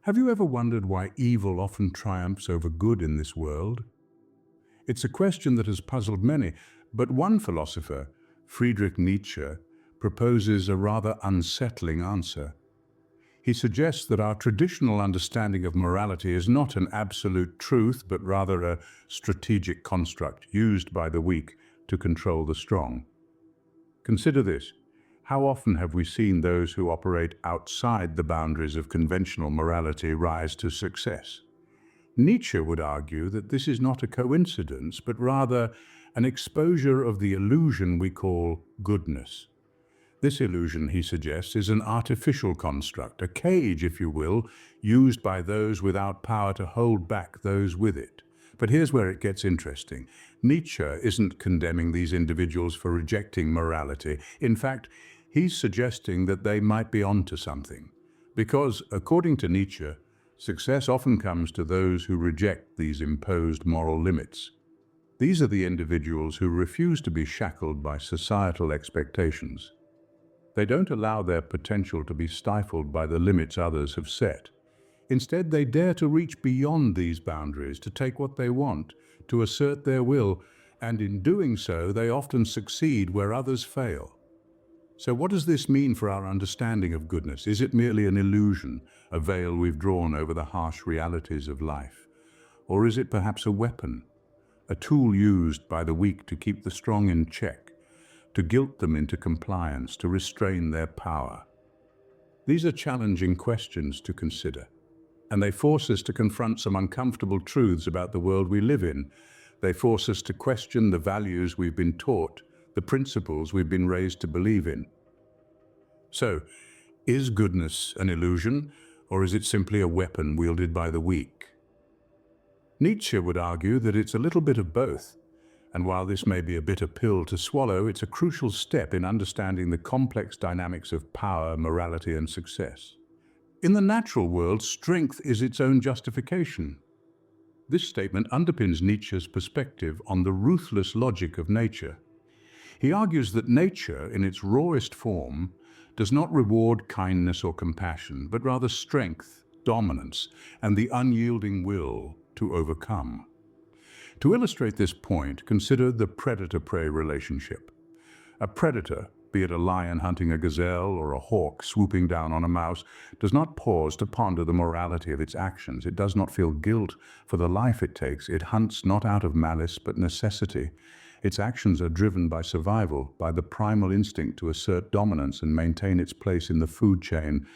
Have you ever wondered why evil often triumphs over good in this world? It's a question that has puzzled many, but one philosopher, Friedrich Nietzsche, proposes a rather unsettling answer. He suggests that our traditional understanding of morality is not an absolute truth, but rather a strategic construct used by the weak to control the strong. Consider this. How often have we seen those who operate outside the boundaries of conventional morality rise to success? Nietzsche would argue that this is not a coincidence, but rather an exposure of the illusion we call goodness. This illusion, he suggests, is an artificial construct, a cage, if you will, used by those without power to hold back those with it. But here's where it gets interesting. Nietzsche isn't condemning these individuals for rejecting morality. In fact, he's suggesting that they might be onto something. Because, according to Nietzsche, success often comes to those who reject these imposed moral limits. These are the individuals who refuse to be shackled by societal expectations. They don't allow their potential to be stifled by the limits others have set. Instead, they dare to reach beyond these boundaries, to take what they want, to assert their will, and in doing so, they often succeed where others fail. So what does this mean for our understanding of goodness? Is it merely an illusion, a veil we've drawn over the harsh realities of life? Or is it perhaps a weapon, a tool used by the weak to keep the strong in check, to guilt them into compliance, to restrain their power? These are challenging questions to consider, and they force us to confront some uncomfortable truths about the world we live in. They force us to question the values we've been taught, the principles we've been raised to believe in. So, is goodness an illusion, or is it simply a weapon wielded by the weak? Nietzsche would argue that it's a little bit of both, and while this may be a bitter pill to swallow, it's a crucial step in understanding the complex dynamics of power, morality, and success. In the natural world, strength is its own justification. This statement underpins Nietzsche's perspective on the ruthless logic of nature. He argues that nature, in its rawest form, does not reward kindness or compassion, but rather strength, dominance, and the unyielding will to overcome. To illustrate this point, consider the predator-prey relationship. A predator, be it a lion hunting a gazelle or a hawk swooping down on a mouse, does not pause to ponder the morality of its actions. It does not feel guilt for the life it takes. It hunts not out of malice but necessity. Its actions are driven by survival, by the primal instinct to assert dominance and maintain its place in the food chain.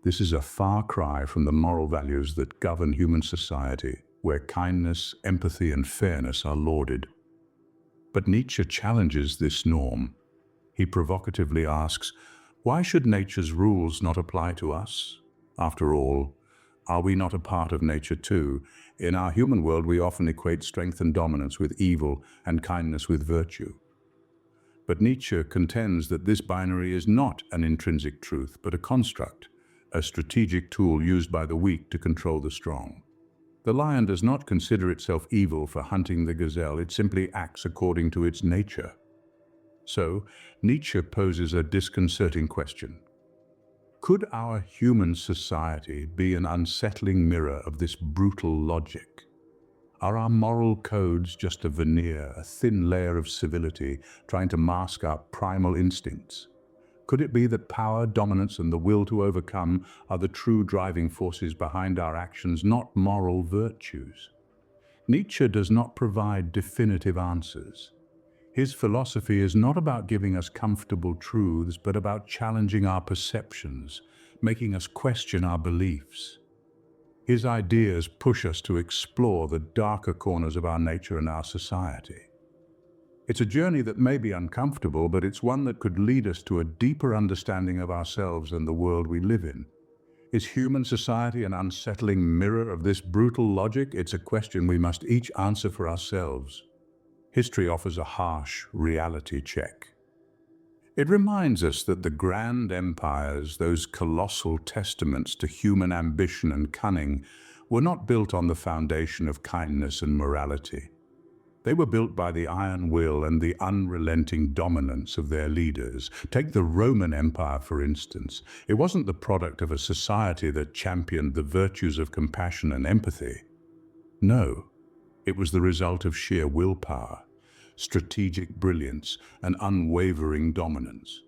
This is a far cry from the moral values that govern human society, where kindness, empathy, and fairness are lauded. But Nietzsche challenges this norm. He provocatively asks, why should nature's rules not apply to us? After all, are we not a part of nature too? In our human world, we often equate strength and dominance with evil and kindness with virtue. But Nietzsche contends that this binary is not an intrinsic truth, but a construct, a strategic tool used by the weak to control the strong. The lion does not consider itself evil for hunting the gazelle, it simply acts according to its nature. So, Nietzsche poses a disconcerting question. Could our human society be an unsettling mirror of this brutal logic? Are our moral codes just a veneer, a thin layer of civility trying to mask our primal instincts? Could it be that power, dominance, and the will to overcome are the true driving forces behind our actions, not moral virtues? Nietzsche does not provide definitive answers. His philosophy is not about giving us comfortable truths, but about challenging our perceptions, making us question our beliefs. His ideas push us to explore the darker corners of our nature and our society. It's a journey that may be uncomfortable, but it's one that could lead us to a deeper understanding of ourselves and the world we live in. Is human society an unsettling mirror of this brutal logic? It's a question we must each answer for ourselves. History offers a harsh reality check. It reminds us that the grand empires, those colossal testaments to human ambition and cunning, were not built on the foundation of kindness and morality. They were built by the iron will and the unrelenting dominance of their leaders. Take the Roman Empire, for instance. It wasn't the product of a society that championed the virtues of compassion and empathy. No, it was the result of sheer willpower, strategic brilliance, and unwavering dominance.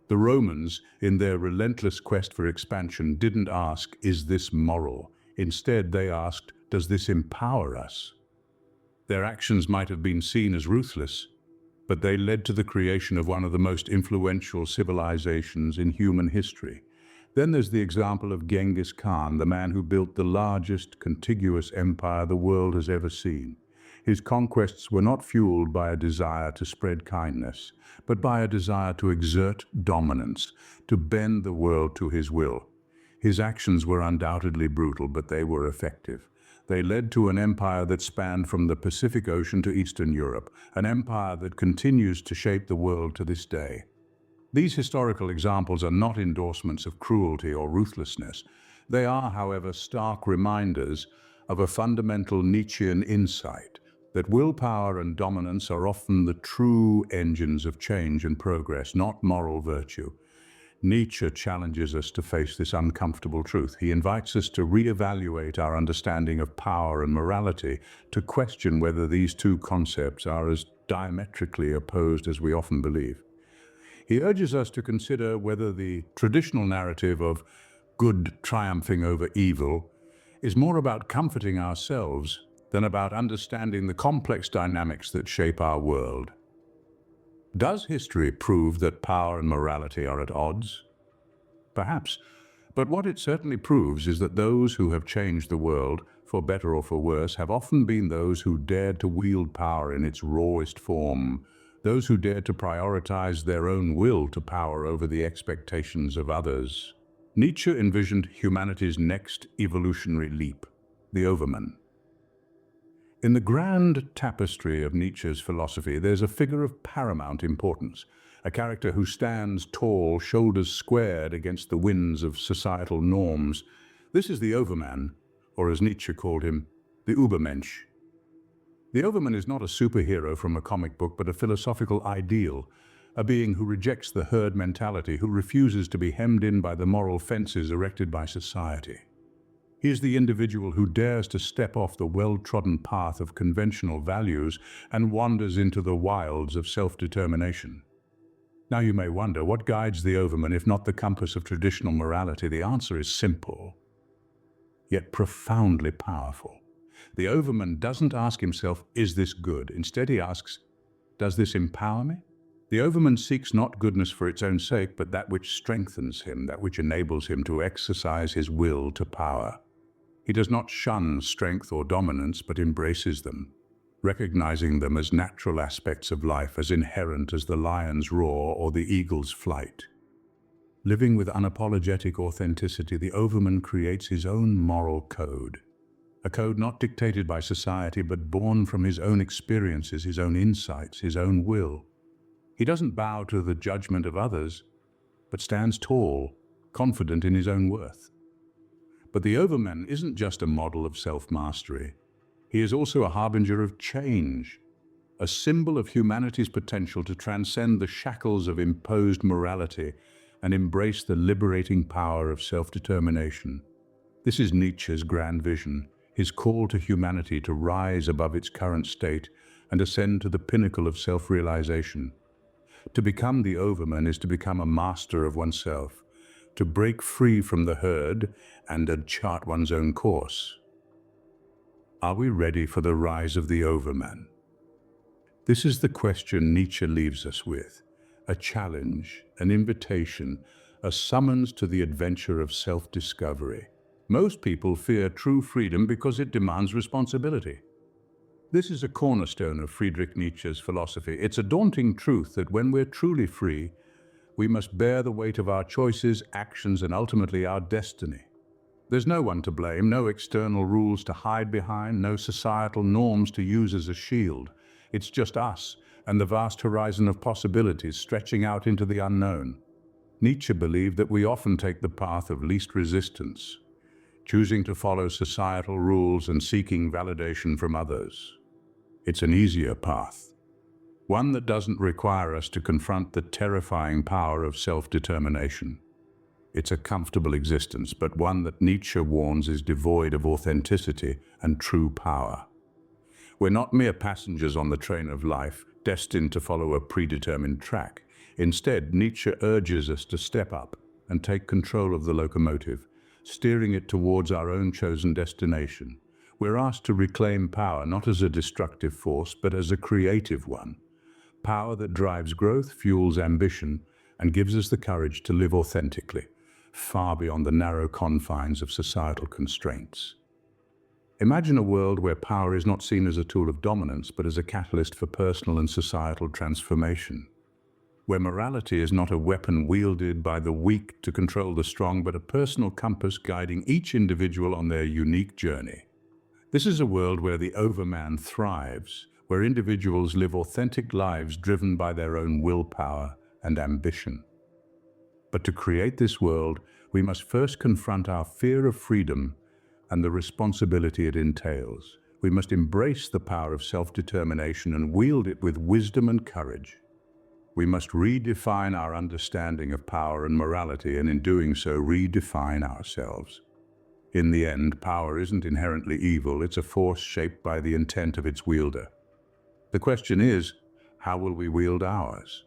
The Romans, in their relentless quest for expansion, didn't ask, "Is this moral?" Instead, they asked, "Does this empower us?" Their actions might have been seen as ruthless, but they led to the creation of one of the most influential civilizations in human history. Then there's the example of Genghis Khan, the man who built the largest contiguous empire the world has ever seen. His conquests were not fueled by a desire to spread kindness, but by a desire to exert dominance, to bend the world to his will. His actions were undoubtedly brutal, but they were effective. They led to an empire that spanned from the Pacific Ocean to Eastern Europe, an empire that continues to shape the world to this day. These historical examples are not endorsements of cruelty or ruthlessness. They are, however, stark reminders of a fundamental Nietzschean insight that willpower and dominance are often the true engines of change and progress, not moral virtue. Nietzsche challenges us to face this uncomfortable truth. He invites us to reevaluate our understanding of power and morality, to question whether these two concepts are as diametrically opposed as we often believe. He urges us to consider whether the traditional narrative of good triumphing over evil is more about comforting ourselves than about understanding the complex dynamics that shape our world. Does history prove that power and morality are at odds? Perhaps, but what it certainly proves is that those who have changed the world, for better or for worse, have often been those who dared to wield power in its rawest form, those who dared to prioritize their own will to power over the expectations of others. Nietzsche envisioned humanity's next evolutionary leap, the Overman. In the grand tapestry of Nietzsche's philosophy, there's a figure of paramount importance, a character who stands tall, shoulders squared against the winds of societal norms. This is the Overman, or as Nietzsche called him, the Übermensch. The Overman is not a superhero from a comic book, but a philosophical ideal, a being who rejects the herd mentality, who refuses to be hemmed in by the moral fences erected by society. He is the individual who dares to step off the well-trodden path of conventional values and wanders into the wilds of self-determination. Now you may wonder, what guides the Overman if not the compass of traditional morality? The answer is simple, yet profoundly powerful. The Overman doesn't ask himself, "Is this good?" Instead he asks, "Does this empower me?" The Overman seeks not goodness for its own sake, but that which strengthens him, that which enables him to exercise his will to power. He does not shun strength or dominance, but embraces them, recognizing them as natural aspects of life, as inherent as the lion's roar or the eagle's flight. Living with unapologetic authenticity, the Overman creates his own moral code, a code not dictated by society, but born from his own experiences, his own insights, his own will. He doesn't bow to the judgment of others, but stands tall, confident in his own worth. But the Overman isn't just a model of self-mastery. He is also a harbinger of change, a symbol of humanity's potential to transcend the shackles of imposed morality and embrace the liberating power of self-determination. This is Nietzsche's grand vision, his call to humanity to rise above its current state and ascend to the pinnacle of self-realization. To become the Overman is to become a master of oneself, to break free from the herd and chart one's own course. Are we ready for the rise of the Overman? This is the question Nietzsche leaves us with, a challenge, an invitation, a summons to the adventure of self-discovery. Most people fear true freedom because it demands responsibility. This is a cornerstone of Friedrich Nietzsche's philosophy. It's a daunting truth that when we're truly free, we must bear the weight of our choices, actions, and ultimately our destiny. There's no one to blame, no external rules to hide behind, no societal norms to use as a shield. It's just us and the vast horizon of possibilities stretching out into the unknown. Nietzsche believed that we often take the path of least resistance, choosing to follow societal rules and seeking validation from others. It's an easier path, one that doesn't require us to confront the terrifying power of self-determination. It's a comfortable existence, but one that Nietzsche warns is devoid of authenticity and true power. We're not mere passengers on the train of life, destined to follow a predetermined track. Instead, Nietzsche urges us to step up and take control of the locomotive, steering it towards our own chosen destination. We're asked to reclaim power not as a destructive force, but as a creative one. Power that drives growth, fuels ambition, and gives us the courage to live authentically, far beyond the narrow confines of societal constraints. Imagine a world where power is not seen as a tool of dominance, but as a catalyst for personal and societal transformation. Where morality is not a weapon wielded by the weak to control the strong, but a personal compass guiding each individual on their unique journey. This is a world where the Overman thrives, where individuals live authentic lives driven by their own willpower and ambition. But to create this world, we must first confront our fear of freedom and the responsibility it entails. We must embrace the power of self-determination and wield it with wisdom and courage. We must redefine our understanding of power and morality, and in doing so, redefine ourselves. In the end, power isn't inherently evil, it's a force shaped by the intent of its wielder. The question is, how will we wield ours?